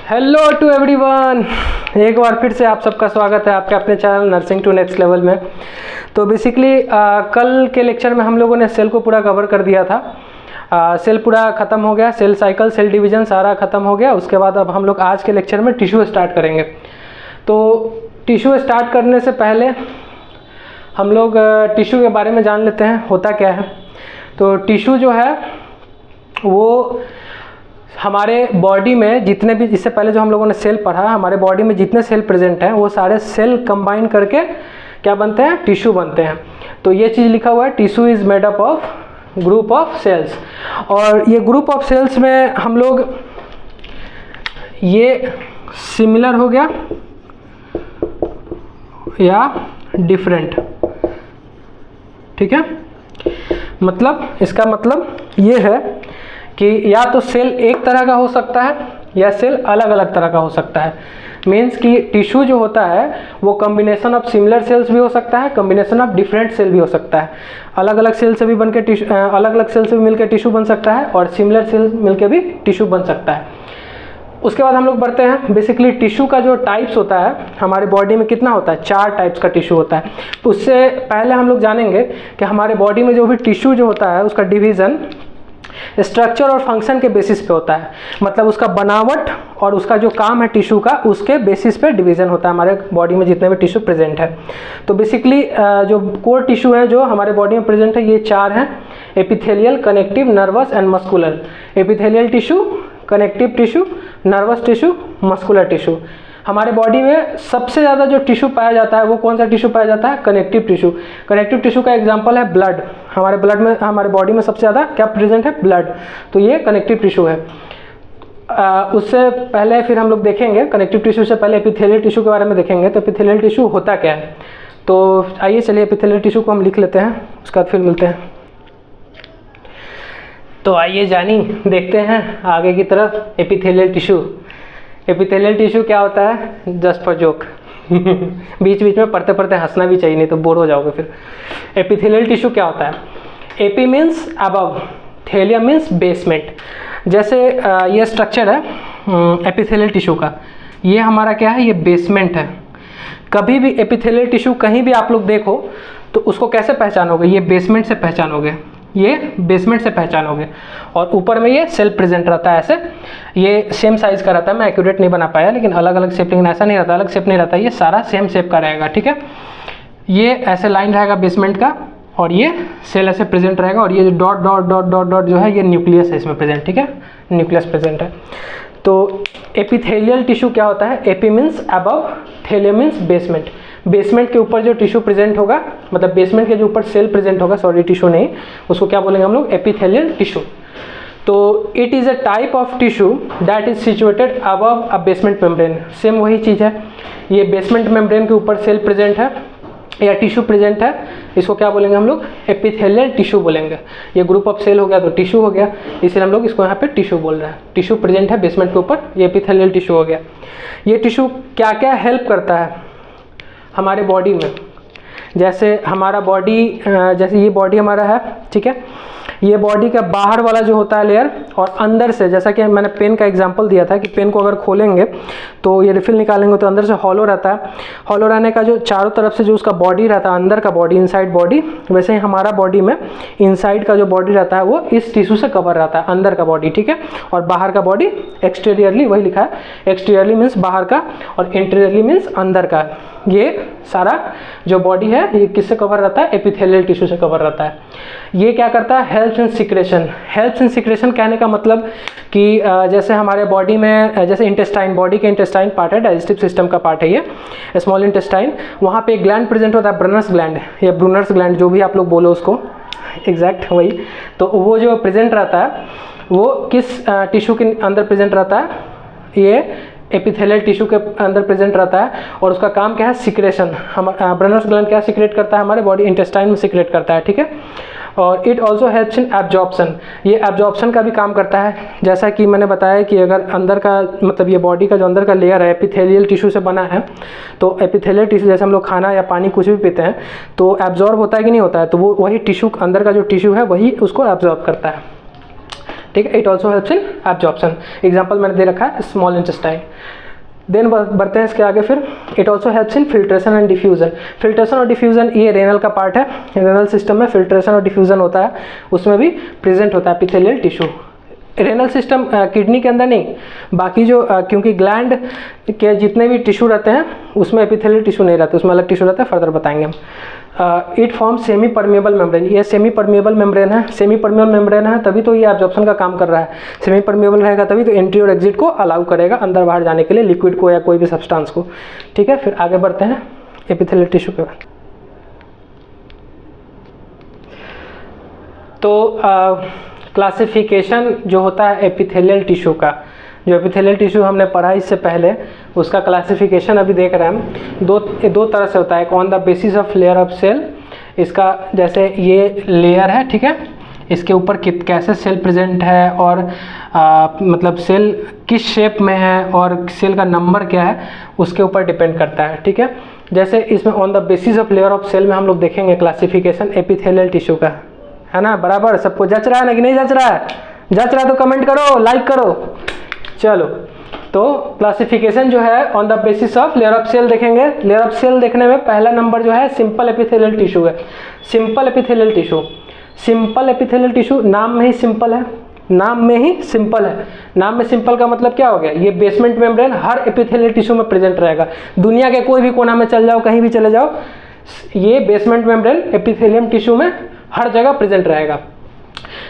Hello to everyone, एक बार फिर से आप सबका स्वागत है आपके अपने channel nursing to next level में। तो बेसिकली कल के लेक्चर में हम लोगों ने सेल को पूरा कवर कर दिया था। सेल पूरा ख़त्म हो गया, सेल साइकिल, सेल डिवीज़न सारा ख़त्म हो गया। उसके बाद अब हम लोग आज के लेक्चर में टिश्यू स्टार्ट करेंगे। तो टिश्यू स्टार्ट करने से पहले हम लोग टिश्यू के बारे में जान लेते हैं होता क्या है। तो टिश्यू जो है वो हमारे बॉडी में जितने भी, इससे पहले जो हम लोगों ने सेल पढ़ा, हमारे बॉडी में जितने सेल प्रेजेंट हैं वो सारे सेल कंबाइन करके क्या बनते हैं, टिश्यू बनते हैं। तो ये चीज़ लिखा हुआ है, tissue is made up of group of cells. और ये ग्रुप ऑफ सेल्स में हम लोग, ये सिमिलर हो गया या डिफरेंट, ठीक है। मतलब इसका मतलब ये है कि या तो सेल एक तरह का हो सकता है या सेल अलग अलग तरह का हो सकता है। मीन्स कि टिश्यू जो होता है वो कॉम्बिनेशन ऑफ सिमिलर सेल्स भी हो सकता है, कॉम्बिनेशन ऑफ डिफरेंट सेल भी हो सकता है। अलग अलग सेल से भी बनकर टिश्यू, अलग अलग सेल से भी मिलकर टिश्यू बन सकता है और सिमिलर सेल मिलकर भी टिश्यू बन सकता है। उसके बाद हम लोग बढ़ते हैं। बेसिकली टिश्यू का जो टाइप्स होता है हमारे बॉडी में कितना होता है, 4 टाइप्स का टिश्यू होता है। तो उससे पहले हम लोग जानेंगे कि हमारे बॉडी में जो भी टिश्यू जो होता है उसका डिवीज़न स्ट्रक्चर और फंक्शन के बेसिस पे होता है। मतलब उसका बनावट और उसका जो काम है टिश्यू का, उसके बेसिस पे डिवीज़न होता है हमारे बॉडी में जितने भी टिश्यू प्रेजेंट है। तो बेसिकली जो कोर टिश्यू है जो हमारे बॉडी में प्रेजेंट है ये 4 हैं: epithelial, connective, nervous and muscular. Epithelial tissue, connective tissue, nervous tissue, muscular tissue. हमारे बॉडी में सबसे ज़्यादा जो टिश्यू पाया जाता है वो कौन सा टिश्यू पाया जाता है, कनेक्टिव टिश्यू। कनेक्टिव टिश्यू का एग्जांपल है ब्लड। हमारे ब्लड में, हमारे बॉडी में सबसे ज़्यादा क्या प्रेजेंट है, ब्लड। तो ये कनेक्टिव टिश्यू है। उससे पहले फिर हम लोग देखेंगे, कनेक्टिव टिश्यू से पहले एपिथेलियल टिश्यू के बारे में देखेंगे। तो एपिथेलियल टिश्यू होता क्या है, तो आइए चलिए एपिथेलियल टिश्यू को हम लिख लेते हैं, उसके बाद फिर मिलते हैं। तो आइए जानी देखते हैं आगे की तरफ एपिथेलियल टिश्यू। एपिथेलियल टिश्यू क्या होता है, जस्ट फॉर जोक बीच बीच में पढ़ते पढ़ते हंसना भी चाहिए, नहीं तो बोर हो जाओगे फिर। एपिथेलियल टिश्यू क्या होता है, AP means above, thallium means basement. जैसे ये स्ट्रक्चर है एपिथेलियल टिश्यू का, ये हमारा क्या है, ये बेसमेंट है। कभी भी एपिथेलियल टिश्यू कहीं भी आप लोग देखो तो उसको कैसे पहचानोगे, ये बेसमेंट से पहचानोगे, ये बेसमेंट से पहचानोगे। और ऊपर में ये सेल प्रेजेंट रहता है ऐसे, ये सेम साइज़ का रहता है। मैं एक्यूरेट नहीं बना पाया, लेकिन अलग अलग शेप, लेकिन ऐसा नहीं रहता, अलग शेप नहीं रहता, ये सारा सेम शेप का रहेगा, ठीक है। ये ऐसे लाइन रहेगा बेसमेंट का और ये सेल ऐसे प्रेजेंट रहेगा और ये जो dot dot dot dot dot जो है ये न्यूक्लियस है इसमें प्रेजेंट, ठीक है, न्यूक्लियस प्रेजेंट है। तो एपिथेलियल टिश्यू क्या होता है, AP means above, thallium means basement. Basement के ऊपर जो टिश्यू प्रेजेंट होगा, मतलब बेसमेंट के जो ऊपर सेल प्रेजेंट होगा, सॉरी टिश्यू नहीं, उसको क्या बोलेंगे हम लोग, एपिथेलियल टिश्यू। तो it is a type of tissue that is situated above a basement membrane. Same वही चीज़ है, ये बेसमेंट मेम्ब्रेन के ऊपर सेल प्रेजेंट है या टिश्यू प्रेजेंट है, इसको क्या बोलेंगे हम लोग, एपिथेलियल टिश्यू बोलेंगे। ये ग्रुप ऑफ सेल हो गया तो टिश्यू हो गया, इसलिए हम लोग इसको यहाँ पे टिश्यू बोल रहे हैं। टिश्यू प्रेजेंट है बेसमेंट के ऊपर, ये एपिथेलियल टिश्यू हो गया। ये टिश्यू क्या क्या हेल्प करता है हमारे बॉडी में। जैसे हमारा बॉडी, जैसे ये बॉडी हमारा है, ठीक है, ये बॉडी का बाहर वाला जो होता है लेयर, और अंदर से, जैसा कि मैंने पेन का एग्जांपल दिया था कि पेन को अगर खोलेंगे तो ये रिफिल निकालेंगे तो अंदर से हॉलो रहता है। हॉलो रहने का जो चारों तरफ से जो उसका बॉडी रहता है, अंदर का बॉडी, इनसाइड बॉडी, वैसे ही हमारा बॉडी में इनसाइड का जो बॉडी रहता है वो इस टिश्यू से कवर रहता है, अंदर का बॉडी, ठीक है। और बाहर का बॉडी एक्सटीरियरली, वही लिखा है, एक्सटीरियरली मीन्स बाहर का और इंटीरियरली मीन्स अंदर का। ये सारा जो बॉडी है ये किससे कवर रहता है, एपिथेलियल टिश्यू से कवर रहता है। ये क्या करता है, helps in secretion. Helps in secretion कहने का मतलब कि जैसे हमारे बॉडी में, जैसे इंटेस्टाइन, बॉडी के इंटेस्टाइन पार्ट है, डाइजेस्टिव सिस्टम का पार्ट है ये स्मॉल इंटेस्टाइन, वहाँ पे एक ग्लैंड प्रेजेंट होता है, ब्रनर्स ग्लैंड या ब्रूनर्स ग्लैंड, जो भी आप लोग बोलो उसको, एग्जैक्ट वही। तो वो जो प्रेजेंट रहता है वो किस टिश्यू के अंदर प्रेजेंट रहता है, ये एपिथेलियल टिश्यू के अंदर प्रेजेंट रहता है। और उसका काम क्या है, सिक्रेशन। हम ब्रनर्स ग्लैंड क्या सिक्रेट करता है, हमारे बॉडी इंटेस्टाइन में सिक्रेट करता है, ठीक है। और it also helps in absorption, ये एब्जॉर्प्शन का भी काम करता है। जैसा कि मैंने बताया कि अगर अंदर का, मतलब ये बॉडी का जो अंदर का लेयर है एपिथेलियल टिश्यू से बना है, तो एपिथेलियल टिश्यू, जैसे हम लोग खाना या पानी कुछ भी पीते हैं तो एब्जॉर्ब होता है कि नहीं होता है, तो वो वही टिश्यू, अंदर का जो टिश्यू है वही उसको एब्जॉर्ब करता है, ठीक है। It also helps in absorption, example मैंने दे रखा है स्मॉल इंटेस्टाइन। देन बढ़ते हैं इसके आगे फिर, it also helps in filtration and diffusion. Filtration और डिफ्यूजन ये रेनल का पार्ट है, रेनल सिस्टम में फिल्ट्रेशन और डिफ्यूजन होता है, उसमें भी प्रेजेंट होता है epithelial tissue. Renal system kidney के अंदर नहीं, बाकी जो क्योंकि ग्लैंड के जितने भी टिश्यू रहते हैं उसमें एपिथेलियल टिश्यू नहीं रहता, उसमें अलग टिश्यू रहता है, फर्दर बताएंगे हम। It form semi permeable membrane, ये सेमी परमेबल मेम्ब्रेन है, सेमी परमेबल मेम्ब्रेन है तभी तो ये एब्जॉर्प्शन का काम कर रहा है। सेमी परमेबल रहेगा तभी तो एंट्री और एग्जिट को अलाउ करेगा अंदर बाहर जाने के लिए, लिक्विड को या कोई भी सब्सटेंस को, ठीक है। फिर आगे बढ़ते हैं एपिथेलियल टिश्यू के बाद। तो क्लासिफिकेशन जो होता है एपिथेलियल टिश्यू का, जो एपिथेलियल टिश्यू हमने पढ़ा इससे पहले, उसका क्लासिफिकेशन अभी देख रहे हैं हम। दो तरह से होता है, एक on the basis of layer of cell, इसका जैसे ये लेयर है, ठीक है, इसके ऊपर कैसे सेल प्रेजेंट है और मतलब सेल किस शेप में है और सेल का नंबर क्या है उसके ऊपर डिपेंड करता है, ठीक है। जैसे इसमें on the basis of layer of cell में हम लोग देखेंगे क्लासिफिकेशन एपिथेलियल टिश्यू का, है ना। बराबर सबको जच रहा है ना कि नहीं जच रहा है? जच रहा है तो कमेंट करो, लाइक करो। चलो, तो क्लासिफिकेशन जो है on the basis of layer of cell देखेंगे। लेयर ऑफ सेल देखने में पहला नंबर जो है सिंपल एपिथेलियल टिश्यू है। Simple epithelial tissue, simple epithelial tissue नाम में ही सिंपल है, नाम में ही सिंपल है। नाम में सिंपल का मतलब क्या हो गया, ये बेसमेंट मेम्ब्रेन हर एपिथेलियल टिश्यू में प्रेजेंट रहेगा। दुनिया के कोई भी कोना में चल जाओ, कहीं भी चले जाओ, ये बेसमेंट मेम्ब्रेन एपिथेलियम टिश्यू में हर जगह प्रेजेंट रहेगा।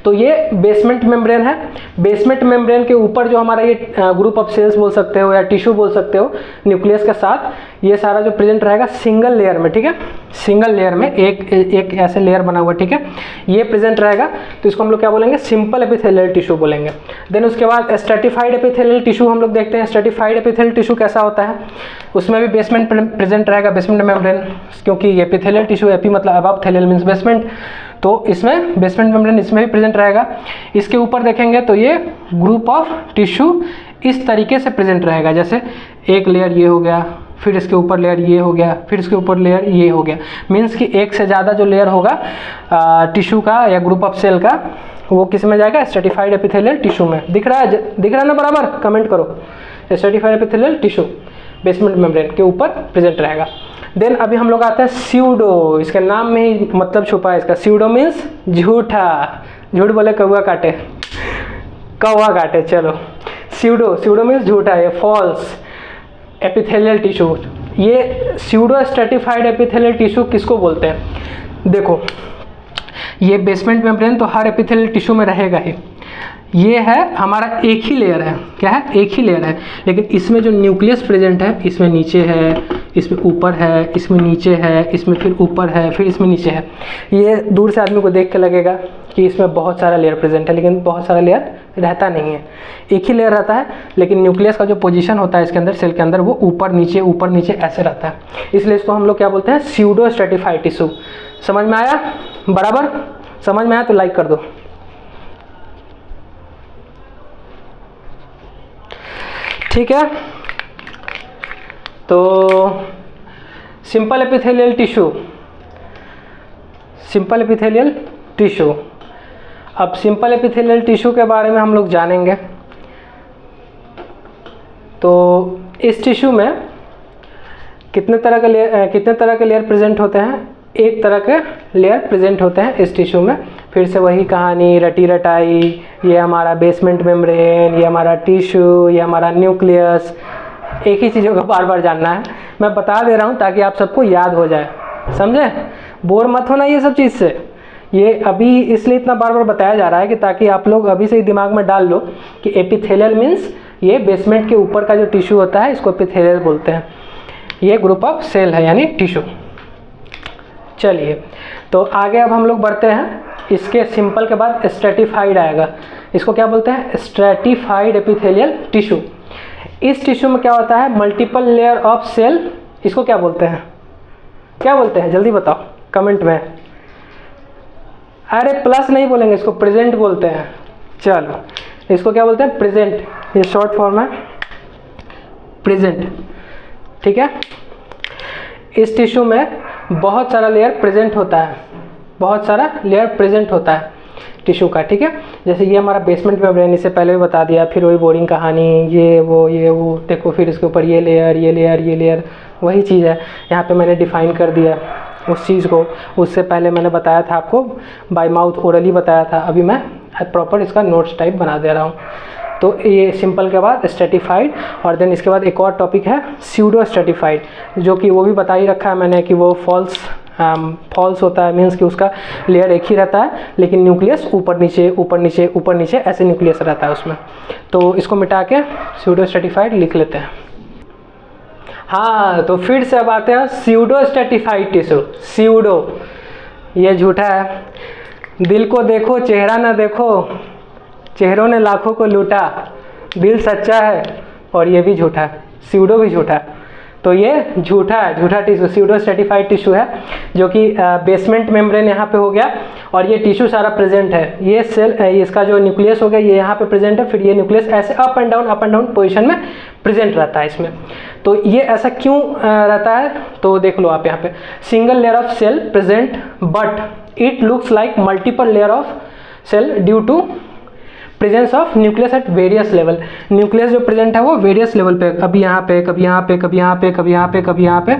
तो ये बेसमेंट मेम्ब्रेन है। बेसमेंट मेम्ब्रेन के ऊपर जो हमारा ये ग्रुप ऑफ सेल्स बोल सकते हो या टिश्यू बोल सकते हो, न्यूक्लियस के साथ, ये सारा जो प्रेजेंट रहेगा सिंगल लेयर में, ठीक है। सिंगल लेयर में एक ऐसे लेयर बना हुआ, ठीक है, ये प्रेजेंट रहेगा। तो इसको हम लोग क्या बोलेंगे, सिंपल एपिथेलियल टिश्यू बोलेंगे। देन उसके बाद स्ट्रेटिफाइड एपिथेलियल टिश्यू हम लोग देखते हैं। स्ट्रेटिफाइड एपिथेलियल टिश्यू कैसा होता है, उसमें भी बेसमेंट प्रेजेंट रहेगा, बेसमेंट मेम्ब्रेन, क्योंकि एपिथेलियल टिश्यू, एपी मतलब अबव, थेलियल मीन्स बेसमेंट, तो इसमें बेसमेंट मेम्ब्रेन इसमें भी प्रेजेंट रहेगा। इसके ऊपर देखेंगे तो ये ग्रुप ऑफ टिश्यू इस तरीके से प्रेजेंट रहेगा, जैसे एक लेयर ये हो गया, फिर इसके ऊपर लेयर ये हो गया, फिर इसके ऊपर लेयर ये हो गया। मीन्स कि एक से ज़्यादा जो लेयर होगा टिश्यू का या ग्रुप ऑफ सेल का, वो किस में जाएगा, स्ट्रेटिफाइड एपिथेलियल टिश्यू में। दिख रहा है ना बराबर? कमेंट करो। Stratified epithelial tissue basement membrane के ऊपर प्रेजेंट रहेगा। देन अभी हम लोग आते हैं स्यूडो, इसके नाम में ही मतलब छुपा है इसका। स्यूडो मीन्स झूठा, झूठ बोले कौवा काटे, कौवा काटे। चलो, स्यूडो मीन्स झूठा, ये फॉल्स एपिथेलियल टिश्यू। ये स्यूडो स्ट्रेटिफाइड एपिथेलियल टिश्यू किसको बोलते हैं? देखो, ये बेसमेंट मेम्ब्रेन तो हर एपिथेलियल टिश्यू में रहेगा ही। ये है हमारा एक ही लेयर है, क्या है, एक ही लेयर है, लेकिन इसमें जो न्यूक्लियस प्रेजेंट है, इसमें नीचे है, इसमें ऊपर है, इसमें नीचे है, इसमें फिर ऊपर है, फिर इसमें नीचे है। ये दूर से आदमी को देख के लगेगा कि इसमें बहुत सारा लेयर प्रेजेंट है, लेकिन बहुत सारा लेयर रहता नहीं है, एक ही लेयर रहता है। लेकिन न्यूक्लियस का जो पोजीशन होता है इसके अंदर, सेल के अंदर, वो ऊपर नीचे ऐसे रहता है। इसलिए इसको हम लोग क्या बोलते हैं, स्यूडो स्ट्रेटिफाइड टिश्यू। समझ में आया? बराबर समझ में आया तो लाइक कर दो। ठीक है, तो simple epithelial tissue, simple epithelial tissue. अब सिंपल एपिथेलियल टिश्यू के बारे में हम लोग जानेंगे। तो इस टिश्यू में कितने तरह के लेयर प्रेजेंट होते हैं? एक तरह के लेयर प्रेजेंट होते हैं इस टिश्यू में। फिर से वही कहानी रटी रटाई, ये हमारा बेसमेंट मेम्ब्रेन, ये हमारा टिश्यू, ये हमारा न्यूक्लियस, एक ही चीज़ों को बार बार जानना है। मैं बता दे रहा हूँ ताकि आप सबको याद हो जाए, समझे? बोर मत होना ये सब चीज़ से। ये अभी इसलिए इतना बार बार बताया जा रहा है कि ताकि आप लोग अभी से ही दिमाग में डाल लो कि एपिथेलियल मीन्स ये बेसमेंट के ऊपर का जो टिश्यू होता है, इसको एपिथेलियल बोलते हैं। ये ग्रुप ऑफ सेल है, यानी टिश्यू। चलिए, तो आगे अब हम लोग बढ़ते हैं। इसके सिंपल के बाद स्ट्रेटिफाइड आएगा। इसको क्या बोलते हैं? Stratified epithelial tissue. इस टिश्यू में क्या होता है? Multiple layer of cell. इसको क्या बोलते हैं? क्या बोलते हैं? जल्दी बताओ कमेंट में। अरे प्लस नहीं बोलेंगे, इसको प्रेजेंट बोलते हैं। चलो, इसको क्या बोलते हैं? प्रेजेंट। ये शॉर्ट फॉर्म है, प्रेजेंट। ठीक है, इस टिश्यू में बहुत सारा लेयर प्रेजेंट होता है, बहुत सारा लेयर प्रेजेंट होता है। टिश्यू का, ठीक है। जैसे ये हमारा बेसमेंट मेम्ब्रेन, इससे पहले भी बता दिया, फिर वही बोरिंग कहानी, ये वो देखो, फिर इसके ऊपर ये लेयर ये लेयर ये लेयर, वही चीज़ है। यहाँ पे मैंने डिफ़ाइन कर दिया उस चीज़ को। उससे पहले मैंने बताया था आपको बाय माउथ ओरली बताया था, अभी मैं प्रॉपर इसका नोट्स टाइप बना दे रहा हूँ। तो ये सिंपल के बाद स्ट्रेटिफाइड, और देन इसके बाद एक और टॉपिक है स्यूडो स्ट्रेटिफाइड, जो कि वो भी बता ही रखा है मैंने कि वो फॉल्स होता है, मीन्स कि उसका लेयर एक ही रहता है लेकिन न्यूक्लियस ऊपर नीचे ऊपर नीचे ऊपर नीचे ऐसे न्यूक्लियस रहता है उसमें। तो इसको मिटा के स्यूडो स्ट्रेटिफाइड लिख लेते हैं। हाँ, तो फिर से अब आते हैं स्यूडो स्ट्रेटिफाइड टिश्यू। स्यूडो ये झूठा है, दिल को देखो चेहरा ना देखो, चेहरों ने लाखों को लूटा, दिल सच्चा है और ये भी झूठा है, स्यूडो भी झूठा है। तो ये झूठा है, झूठा टिश्यू स्यूडो स्ट्रेटिफाइड टिश्यू है, जो कि बेसमेंट मेम्ब्रेन यहाँ पे हो गया और ये टिश्यू सारा प्रेजेंट है। ये सेल इसका जो न्यूक्लियस हो गया ये यहाँ पे प्रेजेंट है, फिर ये न्यूक्लियस ऐसे अप एंड डाउन पोजीशन में प्रेजेंट रहता है इसमें। तो ये ऐसा क्यों रहता है, तो देख लो आप यहाँ पे, single layer of cell present but it looks like multiple layer of cell due to presence of nucleus at various level. Nucleus जो प्रेजेंट है वो वेरियस लेवल पे, कभी यहाँ पे कभी यहाँ पे कभी यहाँ पे कभी यहाँ पे कभी यहाँ पे,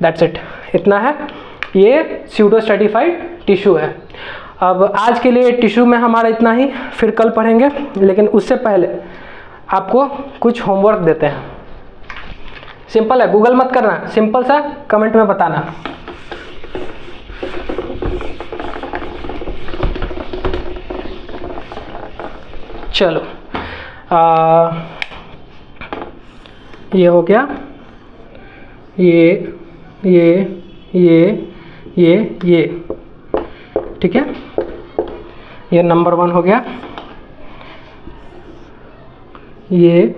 दैट्स इट, इतना है। ये स्यूडो स्ट्रेटिफाइड टिश्यू है। अब आज के लिए टिश्यू में हमारा इतना ही, फिर कल पढ़ेंगे, लेकिन उससे पहले आपको कुछ होमवर्क देते हैं। सिंपल है, गूगल मत करना, सिंपल सा कमेंट में बताना। चलो ये हो गया, ये ठीक है, ये नंबर 1 हो गया, ये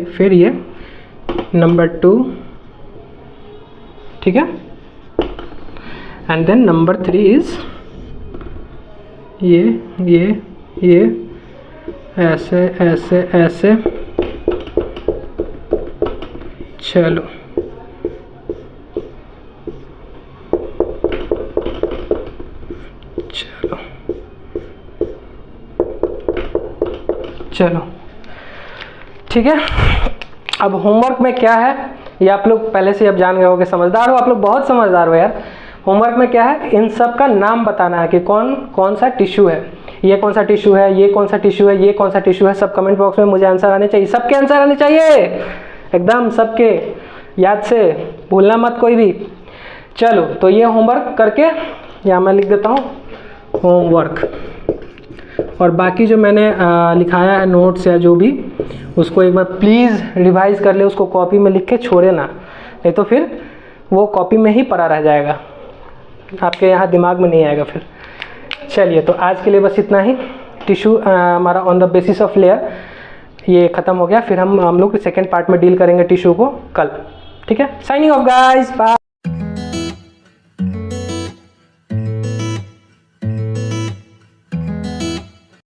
फिर ये नंबर 2, ठीक है, एंड देन नंबर 3 इज ये ऐसे ऐसे ऐसे। चलो ठीक है। अब होमवर्क में क्या है ये आप लोग पहले से अब जान गए होंगे, समझदार हो आप लोग, बहुत समझदार हो यार। होमवर्क में क्या है, इन सब का नाम बताना है कि कौन कौन सा टिश्यू है, ये कौन सा टिश्यू है, ये कौन सा टिश्यू है, ये कौन सा टिश्यू है। सब कमेंट बॉक्स में मुझे आंसर आने चाहिए, सबके आंसर आने चाहिए एकदम, सबके याद से, भूलना मत कोई भी। चलो तो ये होमवर्क करके यहाँ मैं लिख देता हूँ होमवर्क, और बाकी जो मैंने लिखाया है नोट्स या जो भी, उसको एक बार प्लीज़ रिवाइज़ कर ले, उसको कॉपी में लिख के छोड़े ना, नहीं तो फिर वो कॉपी में ही पड़ा रह जाएगा, आपके यहाँ दिमाग में नहीं आएगा फिर। चलिए तो आज के लिए बस इतना ही। टिश्यू हमारा on the basis of layer ये ख़त्म हो गया, फिर हम लोग सेकेंड पार्ट में डील करेंगे टिश्यू को कल, ठीक है। Signing off guys, bye.